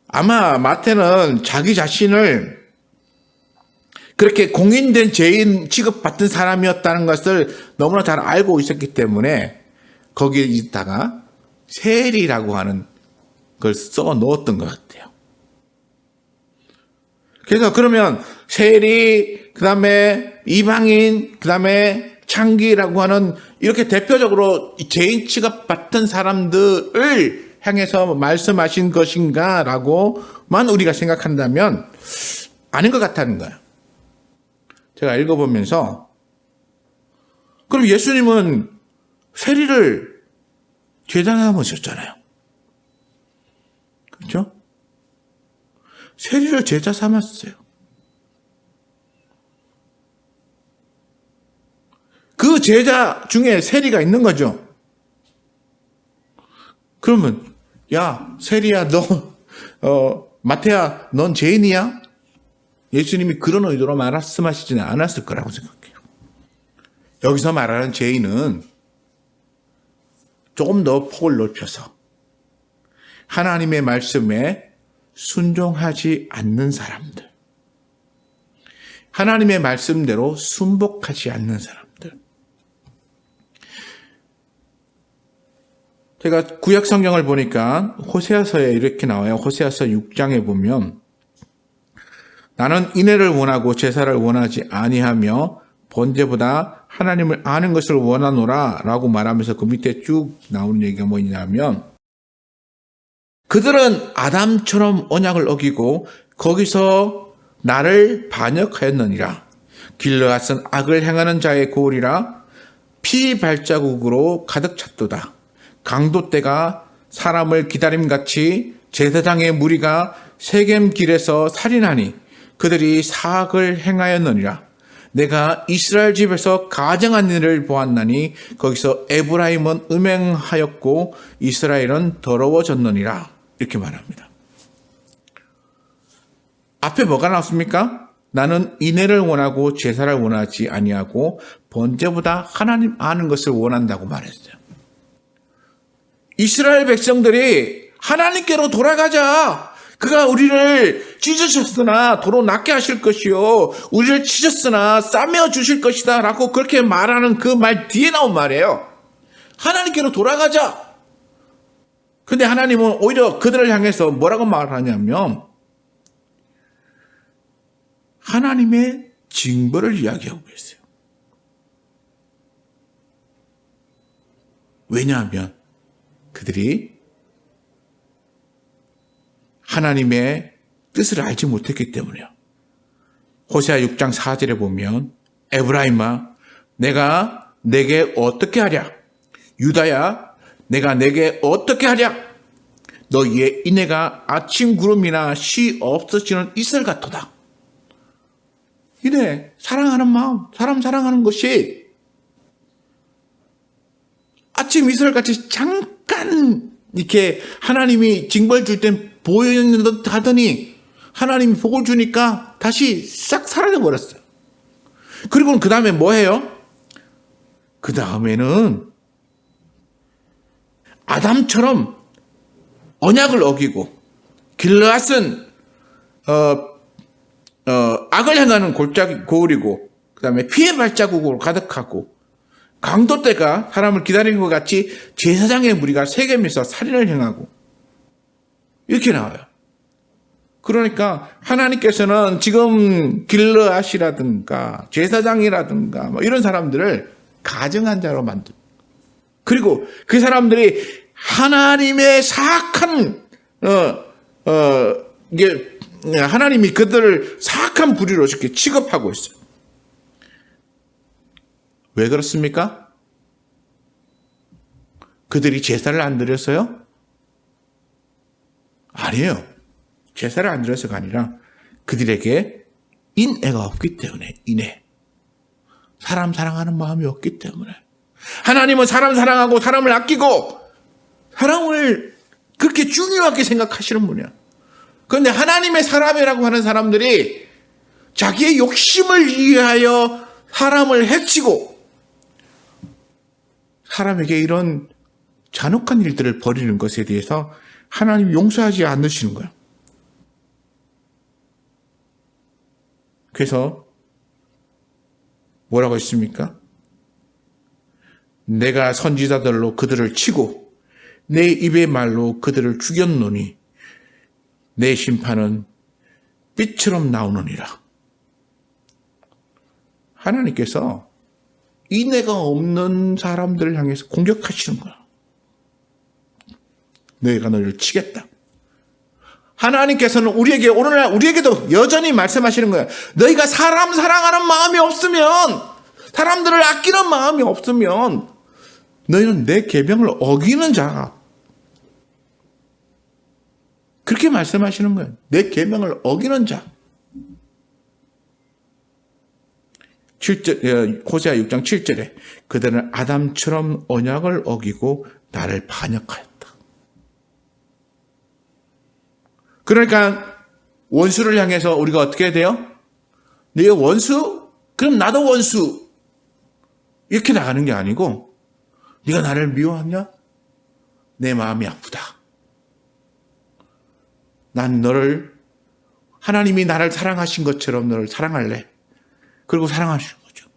아마 마태는 자기 자신을 그렇게 공인된 죄인 취급받던 사람이었다는 것을 너무나 잘 알고 있었기 때문에 거기에다가 세리라고 하는 걸 써 넣었던 것 같아요. 그래서 그러면 세리, 그 다음에 이방인, 그 다음에 창기라고 하는 이렇게 대표적으로 죄인 취급받던 사람들을 향해서 말씀하신 것인가 라고만 우리가 생각한다면 아닌 것 같다는 거예요. 제가 읽어보면서 그럼 예수님은 세리를 제자 삼으셨잖아요. 그렇죠? 세리를 제자 삼았어요. 그 제자 중에 세리가 있는 거죠. 그러면 야 세리야 너 마태야 넌 죄인이야? 예수님이 그런 의도로 말씀하시지는 않았을 거라고 생각해요. 여기서 말하는 죄인은 조금 더 폭을 넓혀서 하나님의 말씀에 순종하지 않는 사람들, 하나님의 말씀대로 순복하지 않는 사람들. 제가 구약 성경을 보니까 호세아서에 이렇게 나와요. 호세아서 6장에 보면 나는 인애를 원하고 제사를 원하지 아니하며 번제보다 하나님을 아는 것을 원하노라 라고 말하면서 그 밑에 쭉 나오는 얘기가 뭐냐면 그들은 아담처럼 언약을 어기고 거기서 나를 반역하였느니라. 길르앗은 악을 행하는 자의 고울이라 피 발자국으로 가득 찼도다. 강도떼가 사람을 기다림같이 제사장의 무리가 세겜 길에서 살인하니 그들이 사악을 행하였느니라. 내가 이스라엘 집에서 가증한 일을 보았나니 거기서 에브라임은 음행하였고 이스라엘은 더러워졌느니라. 이렇게 말합니다. 앞에 뭐가 나왔습니까? 나는 인애를 원하고 제사를 원하지 아니하고 번제보다 하나님 아는 것을 원한다고 말했어요. 이스라엘 백성들이 하나님께로 돌아가자. 그가 우리를 찢으셨으나 도로 낫게 하실 것이요 우리를 치셨으나 싸매어 주실 것이다 라고 그렇게 말하는 그 말 뒤에 나온 말이에요. 하나님께로 돌아가자. 근데 하나님은 오히려 그들을 향해서 뭐라고 말하냐면 하나님의 징벌을 이야기하고 계세요. 왜냐하면 그들이 하나님의 뜻을 알지 못했기 때문에요. 호세아 6장 4절에 보면 에브라임아 내가 내게 어떻게 하랴? 유다야 내가 내게 어떻게 하랴? 너희의 인애가 아침 구름이나 쉬 없어지는 이슬 같도다. 인애, 사랑하는 마음, 사람 사랑하는 것이 아침 이슬같이 잠깐 이렇게 하나님이 징벌 줄 땐 보이는 듯 하더니 하나님이 복을 주니까 다시 싹 사라져 버렸어요. 그리고 그 다음에 뭐 해요? 그 다음에는 아담처럼 언약을 어기고 길르앗은 악을 행하는 고울이고 그 다음에 피해 발자국으로 가득하고 강도떼가 사람을 기다리는 것 같이 제사장의 무리가 세겜에서 살인을 행하고 이렇게 나와요. 그러니까 하나님께서는 지금 길르앗이라든가 제사장이라든가 뭐 이런 사람들을 가증한 자로 만든 그리고 그 사람들이 하나님의 사악한 이게 하나님이 그들을 사악한 부류로 이렇게 취급하고 있어요. 왜 그렇습니까? 그들이 제사를 안 드렸어요? 아니에요. 제사를 안 드려서가 아니라 그들에게 인애가 없기 때문에 인애. 사람 사랑하는 마음이 없기 때문에. 하나님은 사람 사랑하고 사람을 아끼고 사람을 그렇게 중요하게 생각하시는 분이야. 그런데 하나님의 사람이라고 하는 사람들이 자기의 욕심을 위하여 사람을 해치고 사람에게 이런 잔혹한 일들을 벌이는 것에 대해서 하나님 용서하지 않으시는 거예요. 그래서 뭐라고 했습니까? 내가 선지자들로 그들을 치고 내 입의 말로 그들을 죽였노니 내 심판은 빛처럼 나오느니라. 하나님께서 인애가 없는 사람들을 향해서 공격하시는 거야. 너희가 너희를 치겠다. 하나님께서는 우리에게 오늘날 우리에게도 여전히 말씀하시는 거예요. 너희가 사람 사랑하는 마음이 없으면, 사람들을 아끼는 마음이 없으면 너희는 내 계명을 어기는 자가. 그렇게 말씀하시는 거예요. 내 계명을 어기는 자. 7절, 호세아 6장 7절에 그들은 아담처럼 언약을 어기고 나를 반역하였다. 그러니까 원수를 향해서 우리가 어떻게 해야 돼요? 네가 원수? 그럼 나도 원수. 이렇게 나가는 게 아니고, 네가 나를 미워하냐? 내 마음이 아프다. 난 너를, 하나님이 나를 사랑하신 것처럼 너를 사랑할래. 그리고 사랑하시는 거죠.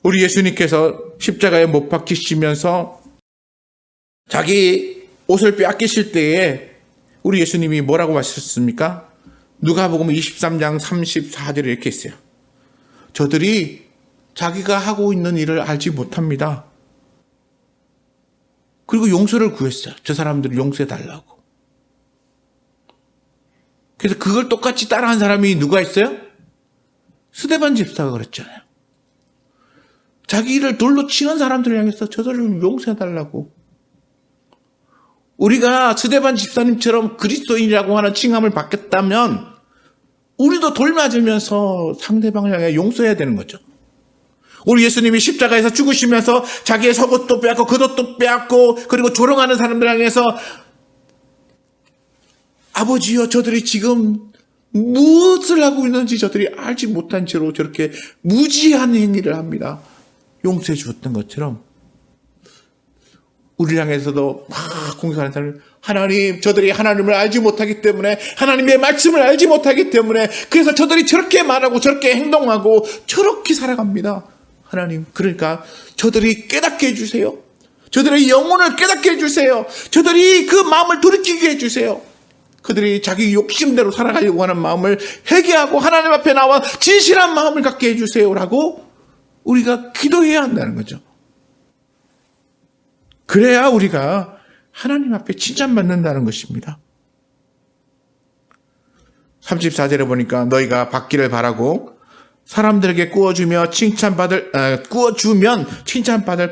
우리 예수님께서 십자가에 못 박히시면서 자기 옷을 빼앗기실 때에 우리 예수님이 뭐라고 하셨습니까? 누가복음 23장 34절에 이렇게 했어요. 저들이 자기가 하고 있는 일을 알지 못합니다. 그리고 용서를 구했어요. 저 사람들을 용서해달라고. 그래서 그걸 똑같이 따라한 사람이 누가 있어요? 스데반 집사가 그랬잖아요. 자기를 돌로 치는 사람들을 향해서 저들을 용서해달라고. 우리가 스데반 집사님처럼 그리스도인이라고 하는 칭함을 받겠다면 우리도 돌 맞으면서 상대방을 향해 용서해야 되는 거죠. 우리 예수님이 십자가에서 죽으시면서 자기의 속옷도 빼앗고 겉옷도 빼앗고 그리고 조롱하는 사람들 향해서 아버지여 저들이 지금 무엇을 하고 있는지 저들이 알지 못한 채로 저렇게 무지한 행위를 합니다. 용서해 주었던 것처럼 우리를 향해서도 막 공격하는 사람을 하나님 저들이 하나님을 알지 못하기 때문에 하나님의 말씀을 알지 못하기 때문에 그래서 저들이 저렇게 말하고 저렇게 행동하고 저렇게 살아갑니다. 하나님 그러니까 저들이 깨닫게 해주세요. 저들의 영혼을 깨닫게 해주세요. 저들이 그 마음을 돌이키게 해주세요. 그들이 자기 욕심대로 살아가려고 하는 마음을 회개하고 하나님 앞에 나와 진실한 마음을 갖게 해주세요라고 우리가 기도해야 한다는 거죠. 그래야 우리가 하나님 앞에 칭찬받는다는 것입니다. 34절에 보니까 너희가 받기를 바라고 사람들에게 구워주면 칭찬받을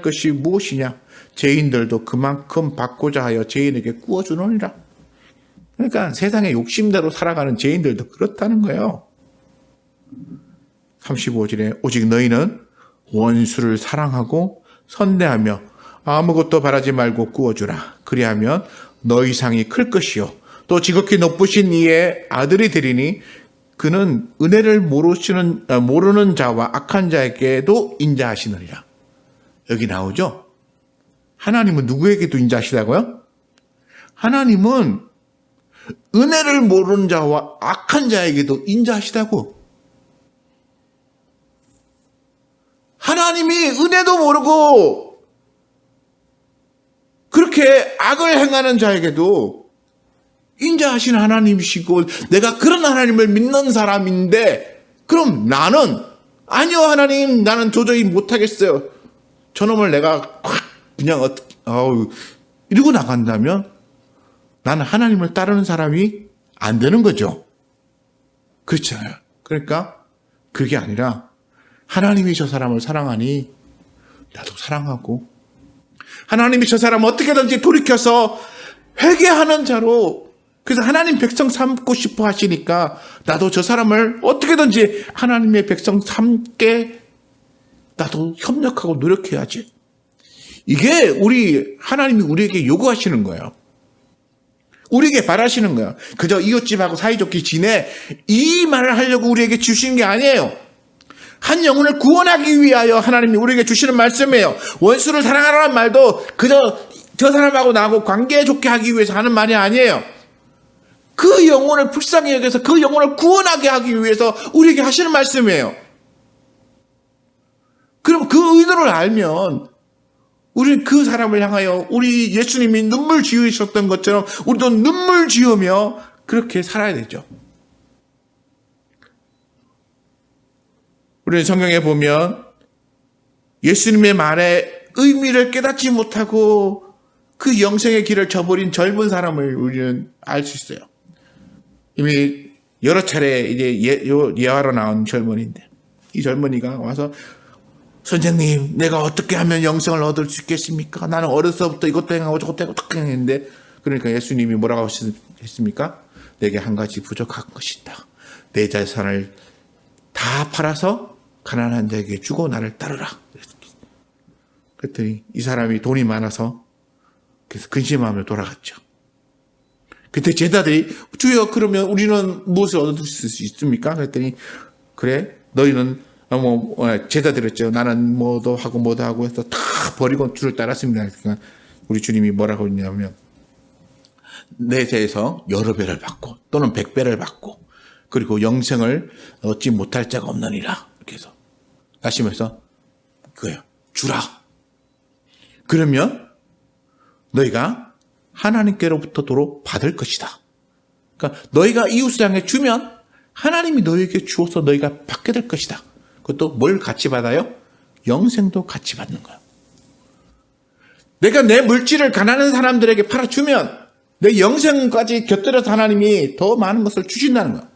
것이 무엇이냐? 죄인들도 그만큼 받고자 하여 죄인에게 구워주느니라. 그러니까 세상의 욕심대로 살아가는 죄인들도 그렇다는 거예요. 35절에 오직 너희는 원수를 사랑하고 선대하며 아무것도 바라지 말고 구워주라. 그리하면 너희 상이 클 것이요 또 지극히 높으신 이의 아들이 되리니 그는 은혜를 모르는 자와 악한 자에게도 인자하시느니라. 여기 나오죠? 하나님은 누구에게도 인자하시다고요? 하나님은 은혜를 모르는 자와 악한 자에게도 인자하시다고. 하나님이 은혜도 모르고 그렇게 악을 행하는 자에게도 인자하신 하나님이시고 내가 그런 하나님을 믿는 사람인데 그럼 나는 아니요 하나님 나는 도저히 못하겠어요. 저놈을 내가 그냥 이러고 나간다면 나는 하나님을 따르는 사람이 안 되는 거죠. 그렇잖아요. 그러니까 그게 아니라 하나님이 저 사람을 사랑하니 나도 사랑하고 하나님이 저 사람을 어떻게든지 돌이켜서 회개하는 자로 그래서 하나님 백성 삼고 싶어 하시니까 나도 저 사람을 어떻게든지 하나님의 백성 삼게 나도 협력하고 노력해야지. 이게 하나님이 우리에게 요구하시는 거예요. 우리에게 바라시는 거예요. 그저 이웃집하고 사이좋게 지내 이 말을 하려고 우리에게 주시는 게 아니에요. 한 영혼을 구원하기 위하여 하나님이 우리에게 주시는 말씀이에요. 원수를 사랑하라는 말도 그저 저 사람하고 나하고 관계 좋게 하기 위해서 하는 말이 아니에요. 그 영혼을 불쌍히 여겨서 그 영혼을 구원하게 하기 위해서 우리에게 하시는 말씀이에요. 기도를 알면 우리는 그 사람을 향하여 우리 예수님이 눈물 지으셨던 것처럼 우리도 눈물 지으며 그렇게 살아야 되죠. 우리는 성경에 보면 예수님의 말에 의미를 깨닫지 못하고 그 영생의 길을 저버린 젊은 사람을 우리는 알 수 있어요. 이미 여러 차례 이제 예화로 나온 젊은이인데 이 젊은이가 와서 선생님, 내가 어떻게 하면 영생을 얻을 수 있겠습니까? 나는 어려서부터 이것도 행하고 저것도 행하고 딱 했는데 그러니까 예수님이 뭐라고 했습니까? 내게 한 가지 부족한 것이 있다. 내 재산을 다 팔아서 가난한 자에게 주고 나를 따르라. 그랬더니 이 사람이 돈이 많아서 그래서 근심하며 돌아갔죠. 그때 제자들이 주여 그러면 우리는 무엇을 얻을 수 있습니까? 그랬더니 그래 너희는 제자들이었죠. 나는 뭐도 하고 해서 다 버리고 주를 따랐습니다. 그러니까 우리 주님이 뭐라고 했냐면 내 세에서 여러 배를 받고 또는 100배를 받고 그리고 영생을 얻지 못할 자가 없느니라. 이렇게 해서 하시면서 그거예요. 주라. 그러면 너희가 하나님께로부터 도로 받을 것이다. 그러니까 너희가 이웃을 향해 주면 하나님이 너희에게 주어서 너희가 받게 될 것이다. 그것도 뭘 같이 받아요? 영생도 같이 받는 거예요. 내가 내 물질을 가난한 사람들에게 팔아주면 내 영생까지 곁들여서 하나님이 더 많은 것을 주신다는 거예요.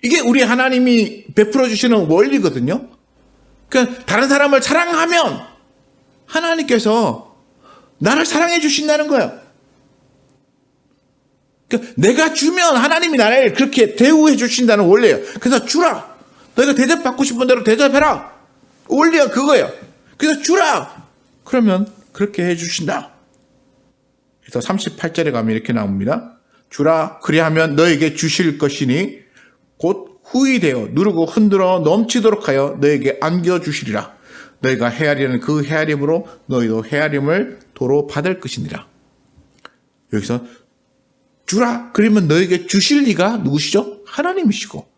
이게 우리 하나님이 베풀어 주시는 원리거든요. 그러니까 다른 사람을 사랑하면 하나님께서 나를 사랑해 주신다는 거예요. 그러니까 내가 주면 하나님이 나를 그렇게 대우해 주신다는 원리예요. 그래서 주라. 너희가 대접받고 싶은 대로 대접해라. 원리가 그거예요. 그래서 주라. 그러면 그렇게 해 주신다. 그래서 38절에 가면 이렇게 나옵니다. 주라. 그리하면 너에게 주실 것이니 곧 후히 되어 누르고 흔들어 넘치도록 하여 너에게 안겨주시리라. 너희가 헤아리는 그 헤아림으로 너희도 헤아림을 도로 받을 것이니라. 여기서 주라. 그러면 너에게 주실 이가 누구시죠? 하나님이시고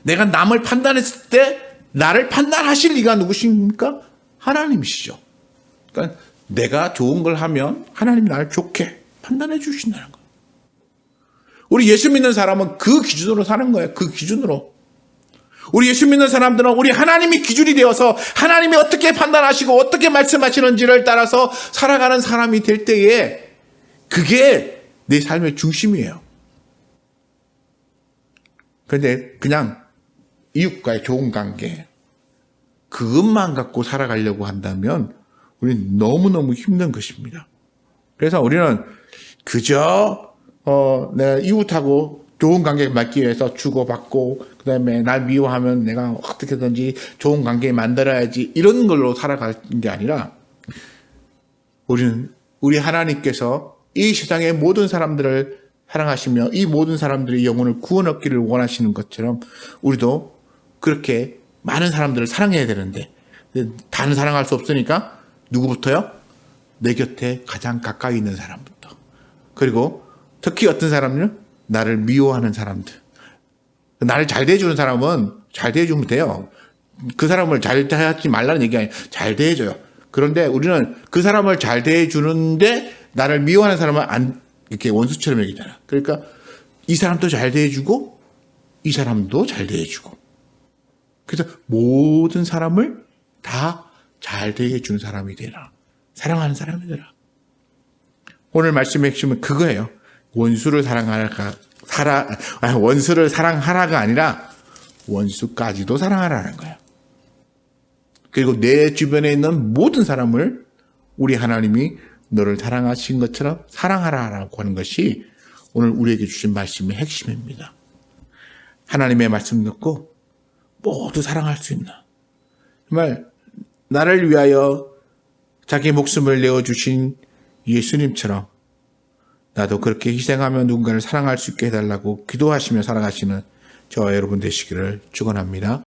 내가 남을 판단했을 때 나를 판단하실 이가 누구십니까? 하나님이시죠. 그러니까 내가 좋은 걸 하면 하나님이 나를 좋게 판단해 주신다는 거예요. 우리 예수 믿는 사람은 그 기준으로 사는 거예요. 그 기준으로. 우리 예수 믿는 사람들은 우리 하나님이 기준이 되어서 하나님이 어떻게 판단하시고 어떻게 말씀하시는지를 따라서 살아가는 사람이 될 때에 그게 내 삶의 중심이에요. 그런데 그냥 이웃과의 좋은 관계 그것만 갖고 살아가려고 한다면 우리는 너무너무 힘든 것입니다. 그래서 우리는 그저 내가 이웃하고 좋은 관계 맺기 위해서 주고받고 그다음에 날 미워하면 내가 어떻게든지 좋은 관계 만들어야지 이런 걸로 살아가는 게 아니라 우리는 우리 하나님께서 이 세상의 모든 사람들을 사랑하시며 이 모든 사람들의 영혼을 구원 얻기를 원하시는 것처럼 우리도 그렇게 많은 사람들을 사랑해야 되는데 다는 사랑할 수 없으니까 누구부터요? 내 곁에 가장 가까이 있는 사람부터. 그리고 특히 어떤 사람들은 나를 미워하는 사람들. 나를 잘 대해주는 사람은 잘 대해주면 돼요. 그 사람을 잘 대하지 말라는 얘기 아니에요. 잘 대해줘요. 그런데 우리는 그 사람을 잘 대해주는데 나를 미워하는 사람은 안 이렇게 원수처럼 얘기잖아. 그러니까 이 사람도 잘 대해주고 이 사람도 잘 대해주고. 그래서 모든 사람을 다 잘 대해주는 사람이 되라. 사랑하는 사람이 되라. 오늘 말씀의 핵심은 그거예요. 원수를 원수를 사랑하라가 아니라 원수까지도 사랑하라는 거예요. 그리고 내 주변에 있는 모든 사람을 우리 하나님이 너를 사랑하신 것처럼 사랑하라라고 하는 것이 오늘 우리에게 주신 말씀의 핵심입니다. 하나님의 말씀 듣고 모두 사랑할 수 있나. 정말 나를 위하여 자기 목숨을 내어주신 예수님처럼 나도 그렇게 희생하며 누군가를 사랑할 수 있게 해달라고 기도하시며 살아가시는 저와 여러분 되시기를 축원합니다.